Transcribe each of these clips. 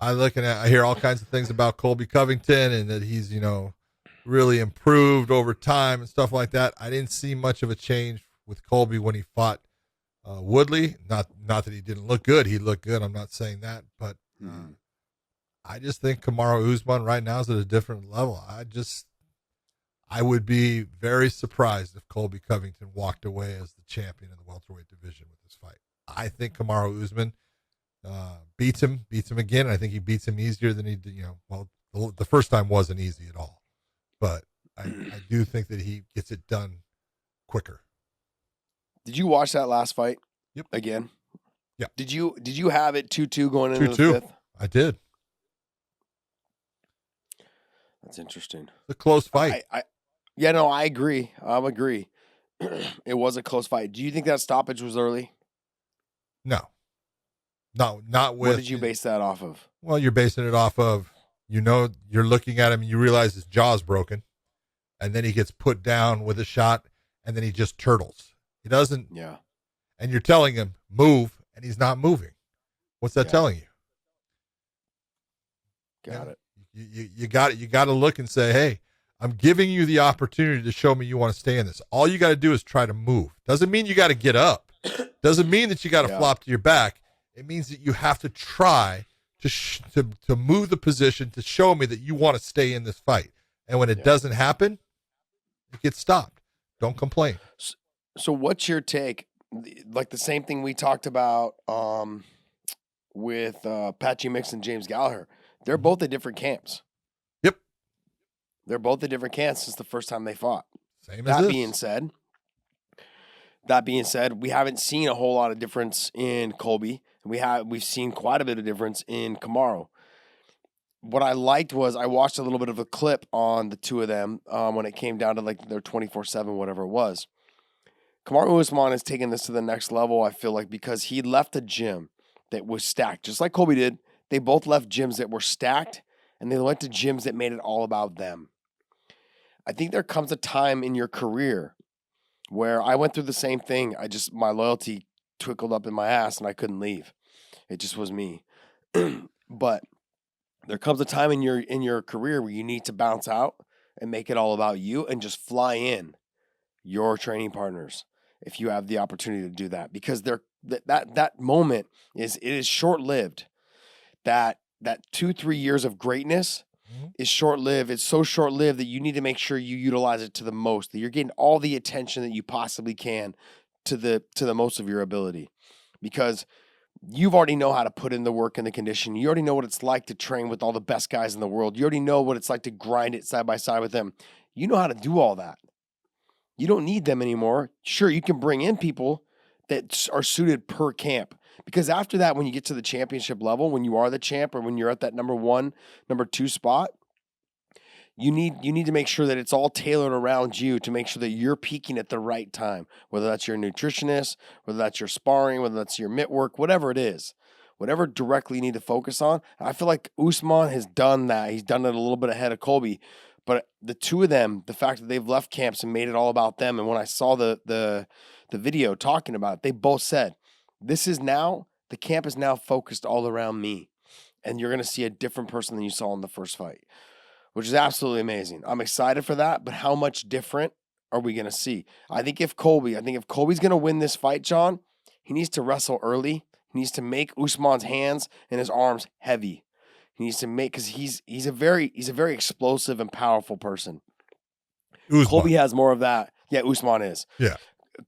I hear all kinds of things about Colby Covington and that he's, really improved over time and stuff like that. I didn't see much of a change with Colby when he fought Woodley. Not that he didn't look good. He looked good. I'm not saying that, but I just think Kamaru Usman right now is at a different level. I would be very surprised if Colby Covington walked away as the champion in the welterweight division with this fight. I think Kamaru Usman beats him again. I think he beats him easier than he did. The first time wasn't easy at all, but I do think that he gets it done quicker. Did you watch that last fight? Yep. Again? Yeah. Did you have it 2-2 going into the 2-2. fifth? I did. That's interesting. It's a close fight. I agree. I agree. It was a close fight. Do you think that stoppage was early? No, not with. What did you base that off of? Well, you're basing it off of, you're looking at him and you realize his jaw's broken, and then he gets put down with a shot, and then he just turtles. He doesn't. Yeah. And you're telling him move, and he's not moving. What's that telling you? Got it. You got it. You got to look and say, hey, I'm giving you the opportunity to show me you want to stay in this. All you got to do is try to move. Doesn't mean you got to get up. Doesn't mean that you got to flop to your back. It means that you have to try to move the position to show me that you want to stay in this fight. And when it doesn't happen, it gets stopped. Don't complain. So what's your take? Like the same thing we talked about with Patchy Mix and James Gallagher. They're both at different camps. Yep. They're both at different camps since the first time they fought. Same as this. That being said, we haven't seen a whole lot of difference in Colby. We've seen quite a bit of difference in Kamaru. What I liked was I watched a little bit of a clip on the two of them when it came down to like their 24/7, whatever it was. Kamaru Usman has taken this to the next level, I feel like, because he left a gym that was stacked, just like Colby did. They both left gyms that were stacked, and they went to gyms that made it all about them. I think there comes a time in your career where I went through the same thing. My loyalty twickled up in my ass, and I couldn't leave. It just was me. But there comes a time in your career where you need to bounce out and make it all about you and just fly in your training partners if you have the opportunity to do that, because that moment is short-lived. That 2-3 years of greatness is short-lived. It's so short-lived that you need to make sure you utilize it to the most, that you're getting all the attention that you possibly can to the most of your ability, because you've already know how to put in the work and the condition. You already know what it's like to train with all the best guys in the world. You already know what it's like to grind it side by side with them. You know how to do all that. You don't need them anymore. Sure, you can bring in people that are suited per camp. Because after that, when you get to the championship level, when you are the champ or when you're at that number 1, number 2 spot, you need to make sure that it's all tailored around you to make sure that you're peaking at the right time, whether that's your nutritionist, whether that's your sparring, whether that's your mitt work, whatever it is, whatever directly you need to focus on. I feel like Usman has done that. He's done it a little bit ahead of Colby. But the two of them, the fact that they've left camps and made it all about them, and when I saw the video talking about it, they both said, the camp is now focused all around me, and you're going to see a different person than you saw in the first fight, which is absolutely amazing. I'm excited for that, but how much different are we going to see? I think if Colby's going to win this fight, John, he needs to wrestle early. He needs to make Usman's hands and his arms heavy. He needs to make, because he's a very explosive and powerful person. Usman. Colby has more of that. Yeah, Usman is. Yeah.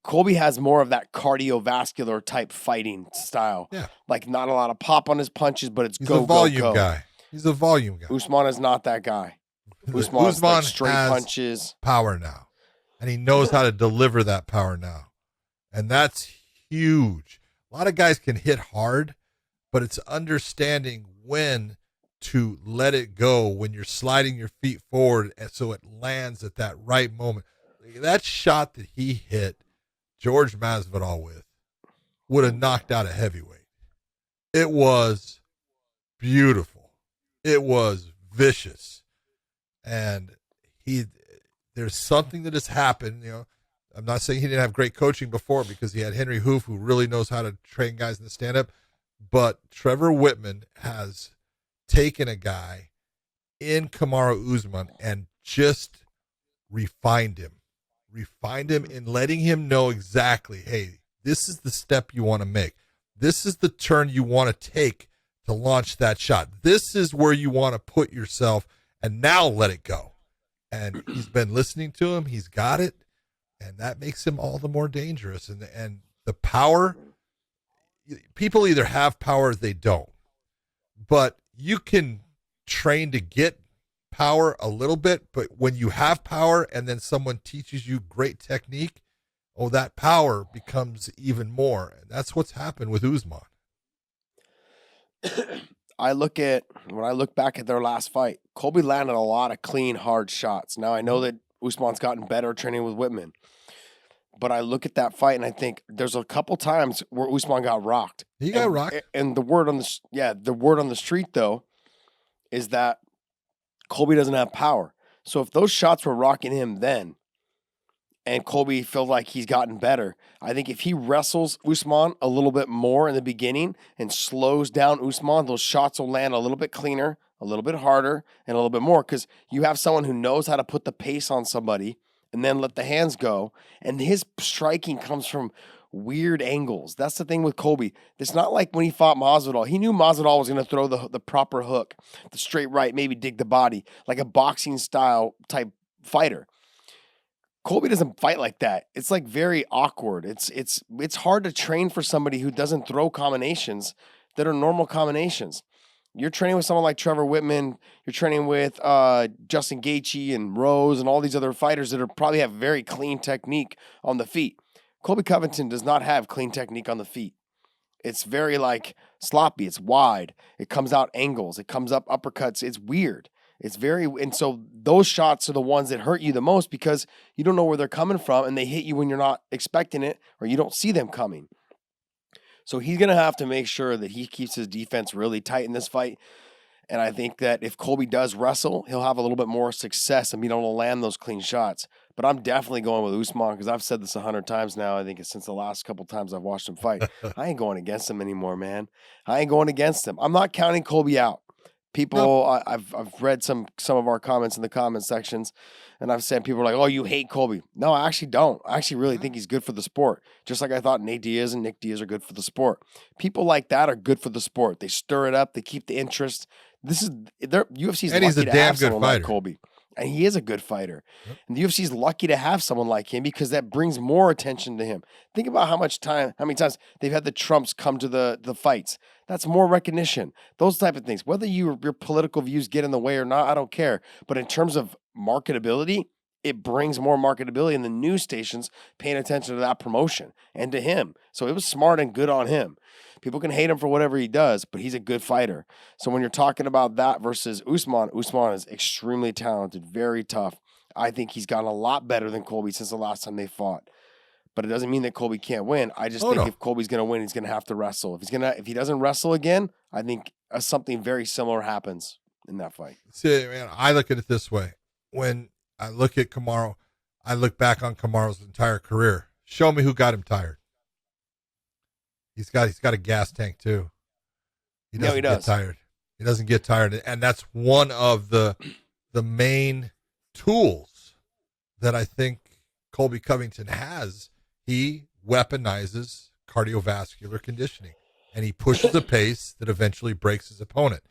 Colby has more of that cardiovascular type fighting style. Yeah. Like not a lot of pop on his punches, but it's He's go, a volume go, go. guy. He's a volume guy. Usman is not that guy. Usman's like straight has punches. Power now. And he knows how to deliver that power now. And that's huge. A lot of guys can hit hard, but it's understanding when to let it go when you're sliding your feet forward and so it lands at that right moment. That shot that he hit George Masvidal with would have knocked out a heavyweight. It was beautiful. It was vicious. And there's something that has happened. I'm not saying he didn't have great coaching before, because he had Henry Hoof, who really knows how to train guys in the stand-up, but Trevor Whitman has taken a guy in Kamaru Usman and just refined him and letting him know exactly, hey, this is the step you want to make. This is the turn you want to take to launch that shot. This is where you want to put yourself, and now let it go. And he's been listening to him. He's got it, and that makes him all the more dangerous. And the power, people either have power or they don't. But you can train to get power a little bit, but when you have power and then someone teaches you great technique, that power becomes even more. And that's what's happened with Usman. When I look back at their last fight, Colby landed a lot of clean, hard shots. Now I know that Usman's gotten better training with Whitman, but I look at that fight and I think there's a couple times where Usman got rocked. He got rocked. And the word on the street though is that Colby doesn't have power. So if those shots were rocking him then, and Colby felt like he's gotten better, I think if he wrestles Usman a little bit more in the beginning and slows down Usman, those shots will land a little bit cleaner, a little bit harder, and a little bit more, because you have someone who knows how to put the pace on somebody and then let the hands go, and his striking comes from weird angles. That's the thing with Colby. It's not like when he fought Masvidal. He knew Masvidal was going to throw the proper hook, the straight right, maybe dig the body, like a boxing style type fighter. Colby doesn't fight like that. It's like very awkward. It's hard to train for somebody who doesn't throw combinations that are normal combinations. You're training with someone like Trevor Whitman. You're training with Justin Gaethje and Rose and all these other fighters that probably have very clean technique on the feet. Colby Covington does not have clean technique on the feet. It's very like sloppy. It's wide. It comes out angles. It comes up uppercuts. It's weird. And so those shots are the ones that hurt you the most because you don't know where they're coming from and they hit you when you're not expecting it or you don't see them coming. So he's going to have to make sure that he keeps his defense really tight in this fight. And I think that if Colby does wrestle, he'll have a little bit more success and being able to land those clean shots. But I'm definitely going with Usman because I've said this 100 times now. I think it's since the last couple times I've watched him fight. I ain't going against him anymore, man. I ain't going against him. I'm not counting Colby out. People, I've read some of our comments in the comment sections, and I've said people are like, "Oh, you hate Colby." No, I actually don't. I actually really think he's good for the sport. Just like I thought Nate Diaz and Nick Diaz are good for the sport. People like that are good for the sport. They stir it up. They keep the interest. UFC's and he's lucky a to damn have good someone fighter. like Colby. And he is a good fighter. Yep. And the UFC's lucky to have someone like him because that brings more attention to him. Think about how many times they've had the Trumps come to the fights. That's more recognition. Those type of things. Whether your political views get in the way or not, I don't care. But in terms of marketability, it brings more marketability in the news stations paying attention to that promotion and to him. So it was smart and good on him. People can hate him for whatever he does, but he's a good fighter. So when you're talking about that versus Usman is extremely talented, very tough. I think he's gotten a lot better than Colby since the last time they fought. But it doesn't mean that Colby can't win. I just think if Colby's going to win, he's going to have to wrestle. If he doesn't wrestle again, I think something very similar happens in that fight. See, man, I look at it this way. When I look at Kamaru, I look back on Kamaru's entire career. Show me who got him tired. He's got a gas tank too. He does. Get tired. He doesn't get tired, and that's one of the main tools that I think Colby Covington has. He weaponizes cardiovascular conditioning, and he pushes the pace that eventually breaks his opponent.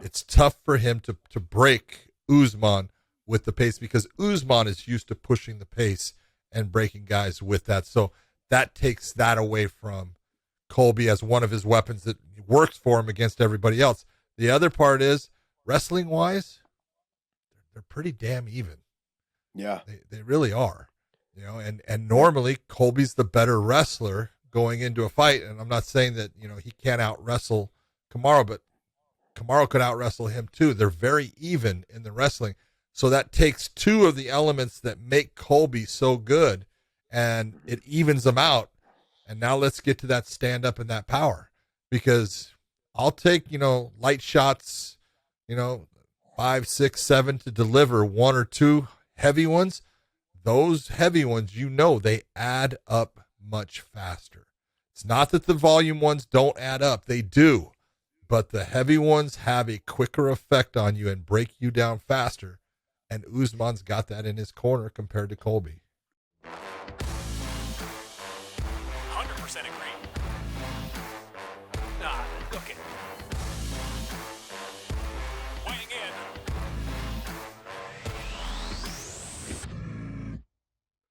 It's tough for him to break Usman with the pace because Usman is used to pushing the pace and breaking guys with that. So that takes that away from Colby as one of his weapons that works for him against everybody else. The other part is wrestling wise, they're pretty damn even. Yeah, they really are. And normally Colby's the better wrestler going into a fight. And I'm not saying that, he can't out wrestle Kamaru, but Kamaru could out wrestle him too. They're very even in the wrestling. So that takes two of the elements that make Colby so good and it evens them out. And now let's get to that stand up and that power, because I'll take, light shots, 5, 6, 7 to deliver one or two heavy ones. Those heavy ones, they add up much faster. It's not that the volume ones don't add up. They do. but the heavy ones have a quicker effect on you and break you down faster. And Usman's got that in his corner compared to Colby. 100% agree. Okay.